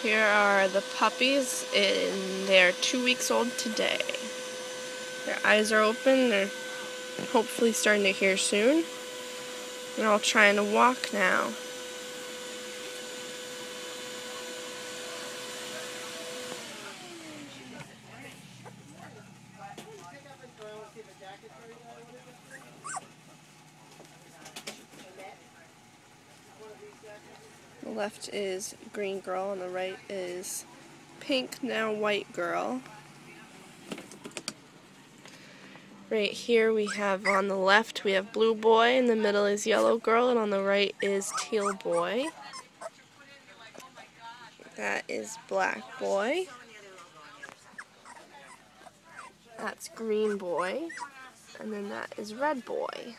Here are the puppies, and they're 2 weeks old today. Their eyes are open, they're hopefully starting to hear soon. They're all trying to walk now. The left is green girl, and the right is pink, now white girl. Right here we have, on the left we have blue boy, in the middle is yellow girl, and on the right is teal boy. That is black boy. That's green boy. And then that is red boy.